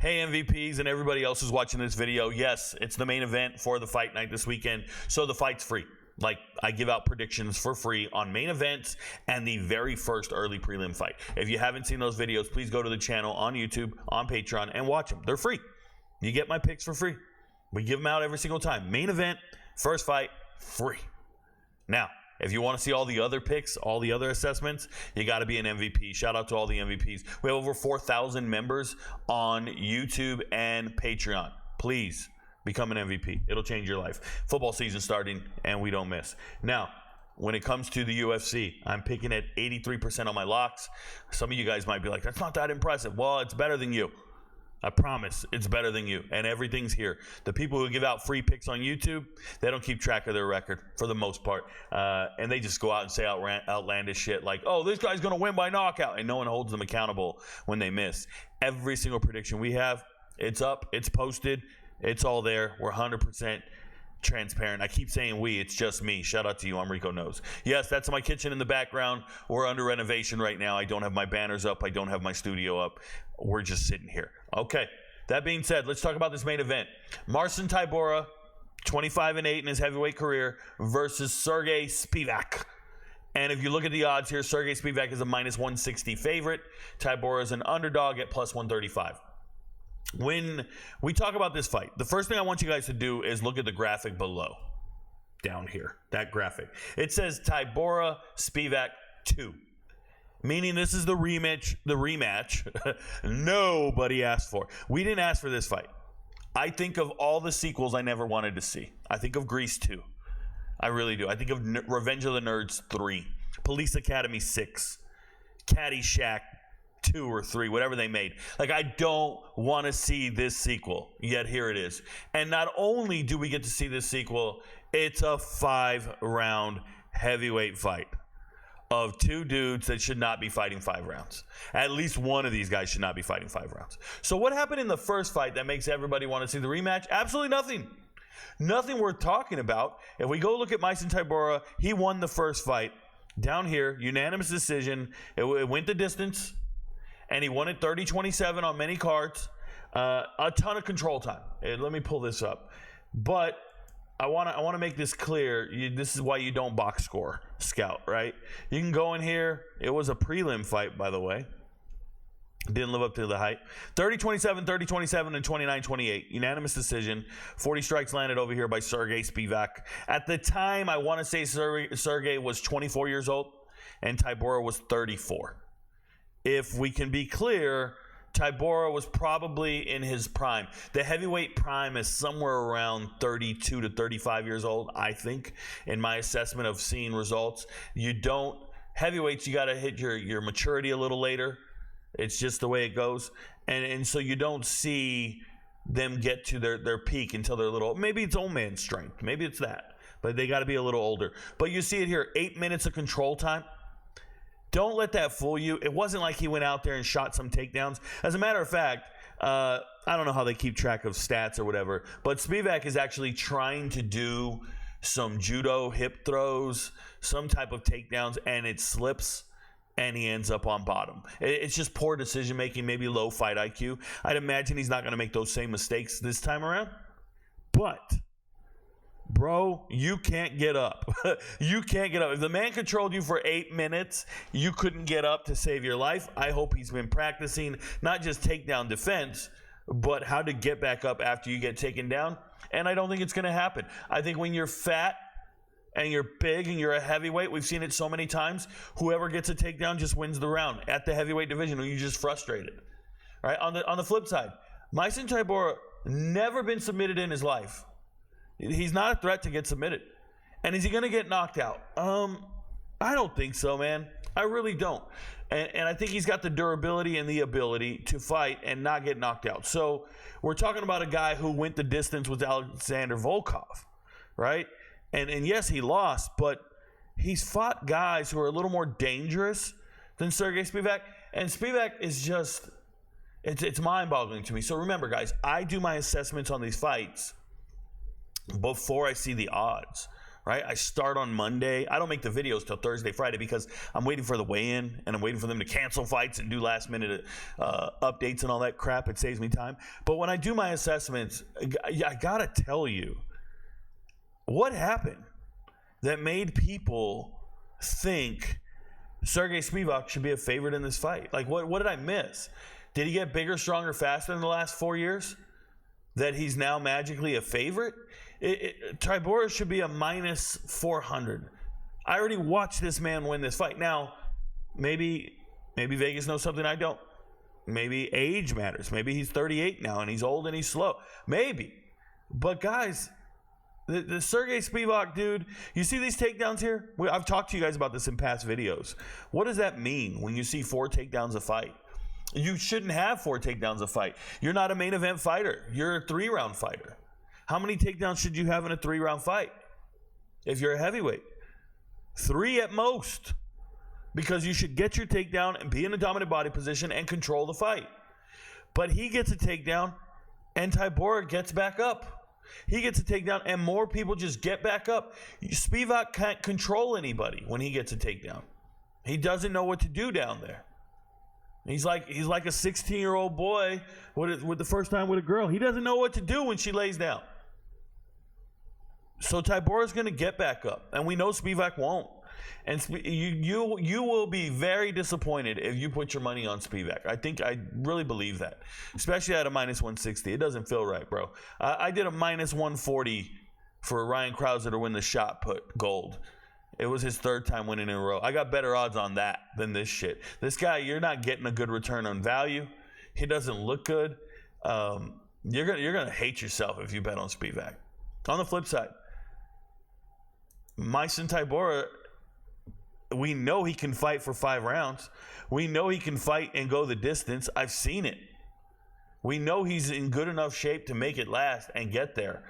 Hey MVPs and everybody else who's watching this video. Yes, it's the main event for the fight night this weekend, so the fight's free. Like, I give out predictions for free on main events and the very first early prelim fight. If you haven't seen those videos, please go to the channel on YouTube, on Patreon, and watch them. They're free. You get my picks for free. We give them out every single time. Main event, first fight, free. Now, if you want to see all the other picks, all the other assessments, you got to be an MVP. Shout out to all the MVPs. We have over 4,000 members on YouTube and Patreon. Please become an MVP. It'll change your life. Football season starting, and we don't miss. Now, when it comes to the UFC, I'm picking at 83% on my locks. Some of you guys might be like, that's not that impressive. Well, it's better than you. I promise it's better than you, and everything's here. The people who give out free picks on YouTube, they don't keep track of their record for the most part, and they just go out and say outlandish shit like, oh, this guy's going to win by knockout, and no one holds them accountable when they miss. Every single prediction we have, it's up, it's posted, it's all there. We're 100% transparent. I keep saying we, it's just me. Shout out to you. I'm Rico Knows. Yes, that's my kitchen in the background. We're under renovation right now. I don't have my banners up. I don't have my studio up. We're just sitting here. Okay, that being said, let's talk about this main event. Marcin Tybura, 25-8 in his heavyweight career, versus Serghei Spivac. And if you look at the odds here, Serghei Spivac is a minus 160 favorite. Tybura is an underdog at plus 135. When we talk about this fight, the first thing I want you guys to do is look at the graphic below. Down here, that graphic. It says Tybura Spivac 2. Meaning this is the rematch nobody asked for. We didn't ask for this fight. I think of all the sequels I never wanted to see. I think of Grease 2. I really do. I think of Revenge of the Nerds 3. Police Academy 6. Caddyshack 2 or 3, whatever they made. Like, I don't want to see this sequel, yet here it is. And not only do we get to see this sequel, it's a 5-round heavyweight fight of two dudes that should not be fighting 5 rounds. At least one of these guys should not be fighting 5 rounds. So what happened in the first fight that makes everybody want to see the rematch? Absolutely nothing. Nothing worth talking about. If we go look at Marcin Tybura, he won the first fight. Down here, unanimous decision. It went the distance. And he won it 30-27 on many cards. A ton of control time. Let me pull this up. But I want to make this clear. This is why you don't box score scout, right? You can go in here. It was a prelim fight, by the way. Didn't live up to the hype. 30-27, 30-27, and 29-28. Unanimous decision. 40 strikes landed over here by Serghei Spivac. At the time, I want to say Serghei was 24 years old, and Tybura was 34. If we can be clear, Tybura was probably in his prime. The heavyweight prime is somewhere around 32 to 35 years old, I think, in my assessment of seeing results. Heavyweights, you got to hit your maturity a little later. It's just the way it goes. And so you don't see them get to their peak until they're a little, maybe it's old man strength. Maybe it's that. But they got to be a little older. But you see it here, 8 minutes of control time. Don't let that fool you. It wasn't like he went out there and shot some takedowns. As a matter of fact, I don't know how they keep track of stats or whatever, but Spivac is actually trying to do some judo hip throws, some type of takedowns, and it slips, and he ends up on bottom. It's just poor decision-making, maybe low fight IQ. I'd imagine he's not going to make those same mistakes this time around. But bro, you can't get up. You can't get up. If the man controlled you for 8 minutes, you couldn't get up to save your life. I hope he's been practicing not just takedown defense, but how to get back up after you get taken down. And I don't think it's going to happen. I think when you're fat and you're big and you're a heavyweight, we've seen it so many times, whoever gets a takedown just wins the round at the heavyweight division when you're just frustrated. All right? On the flip side, Marcin Tybura never been submitted in his life. He's not a threat to get submitted. And is he going to get knocked out? I don't think so, man. I really don't. And I think he's got the durability and the ability to fight and not get knocked out. So we're talking about a guy who went the distance with Alexander Volkov, right? And yes, he lost, but he's fought guys who are a little more dangerous than Serghei Spivac. And Spivac is just, it's mind-boggling to me. So remember, guys, I do my assessments on these fights before I see the odds, right? I start on Monday. I don't make the videos till Thursday, Friday because I'm waiting for the weigh-in and I'm waiting for them to cancel fights and do last-minute updates and all that crap. It saves me time. But when I do my assessments, I got to tell you, what happened that made people think Serghei Spivac should be a favorite in this fight? Like, what did I miss? Did he get bigger, stronger, faster in the last 4 years? That he's now magically a favorite? Tybura should be a minus 400. I already watched this man win this fight. Now, maybe Vegas knows something I don't. Maybe age matters. Maybe he's 38 now and he's old and he's slow. Maybe. But guys, the Serghei Spivac dude, you see these takedowns here? I've talked to you guys about this in past videos. What does that mean when you see 4 takedowns a fight? You shouldn't have 4 takedowns a fight. You're not a main event fighter. You're a 3-round fighter. How many takedowns should you have in a 3-round fight? If you're a heavyweight, 3 at most. Because you should get your takedown and be in a dominant body position and control the fight. But he gets a takedown and Tybura gets back up. He gets a takedown and more people just get back up. Spivac can't control anybody when he gets a takedown. He doesn't know what to do down there. He's like a 16-year-old boy with the first time with a girl. He doesn't know what to do when she lays down. So Tybura's going to get back up, and we know Spivac won't. And you will be very disappointed if you put your money on Spivac. I really believe that, especially at a minus 160. It doesn't feel right, bro. I did a minus 140 for Ryan Krauser to win the shot put gold. It was his 3rd time winning in a row. I got better odds on that than this shit. This guy, you're not getting a good return on value. He doesn't look good. You're gonna hate yourself if you bet on Spivac. On the flip side, Marcin Tybura, we know he can fight for 5 rounds. We know he can fight and go the distance. I've seen it. We know he's in good enough shape to make it last and get there.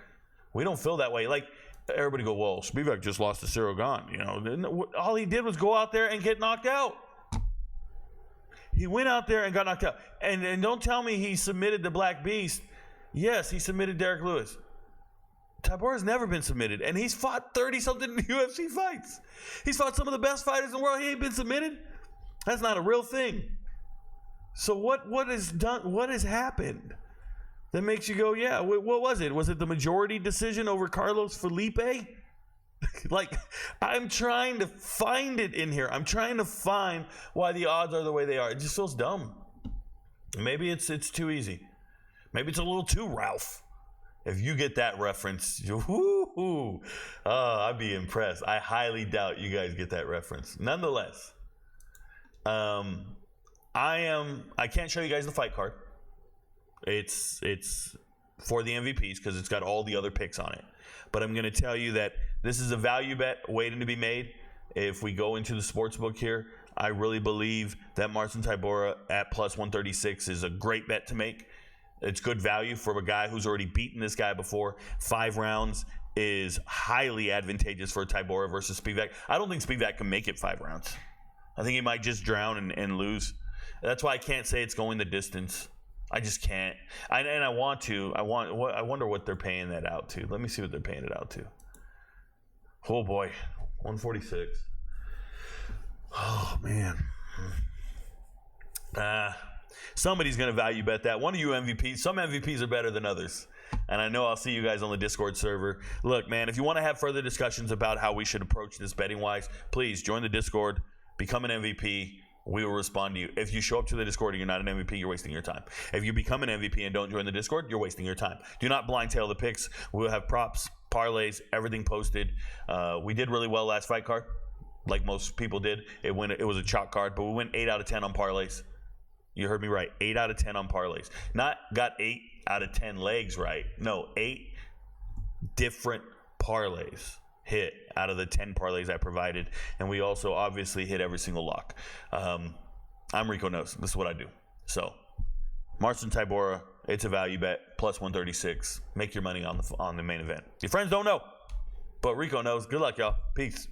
We don't feel that way. Like, everybody go, well, Spivac just lost to Serghei. You know, all he did was go out there and get knocked out. He went out there and got knocked out. And don't tell me he submitted the Black Beast. Yes, he submitted Derek Lewis. Tybura's never been submitted, and he's fought 30-something UFC fights. He's fought some of the best fighters in the world. He ain't been submitted. That's not a real thing. So what has happened that makes you go, yeah, what was it? Was it the majority decision over Carlos Felipe? Like, I'm trying to find it in here. I'm trying to find why the odds are the way they are. It just feels dumb. Maybe it's too easy. Maybe it's a little too Ralph. If you get that reference, I'd be impressed. I highly doubt you guys get that reference. Nonetheless, I can't show you guys the fight card. It's for the MVPs because it's got all the other picks on it. But I'm going to tell you that this is a value bet waiting to be made. If we go into the sports book here, I really believe that Marcin Tybura at plus 136 is a great bet to make. It's good value for a guy who's already beaten this guy before. 5 rounds is highly advantageous for Tybura versus Spivac. I don't think Spivac can make it 5 rounds. I think he might just drown and lose. That's why I can't say it's going the distance. I just can't. And I want to. I wonder what they're paying that out to. Let me see what they're paying it out to. Oh boy, 146. Oh man. Somebody's going to value bet that. One of you MVPs. Some MVPs are better than others. And I know I'll see you guys on the Discord server. Look, man, if you want to have further discussions about how we should approach this betting-wise, please join the Discord, become an MVP. We will respond to you. If you show up to the Discord and you're not an MVP, you're wasting your time. If you become an MVP and don't join the Discord, you're wasting your time. Do not blind tail the picks. We'll have props, parlays, everything posted. We did really well last fight card, like most people did. It was a chalk card, but we went 8 out of 10 on parlays. You heard me right. 8 out of 10 on parlays. Not got 8 out of 10 legs right. No, 8 different parlays hit out of the 10 parlays I provided. And we also obviously hit every single lock. I'm Rico Knows. This is what I do. So, Marcin Tybura, it's a value bet, plus 136. Make your money on the main event. Your friends don't know, but Rico knows. Good luck, y'all. Peace.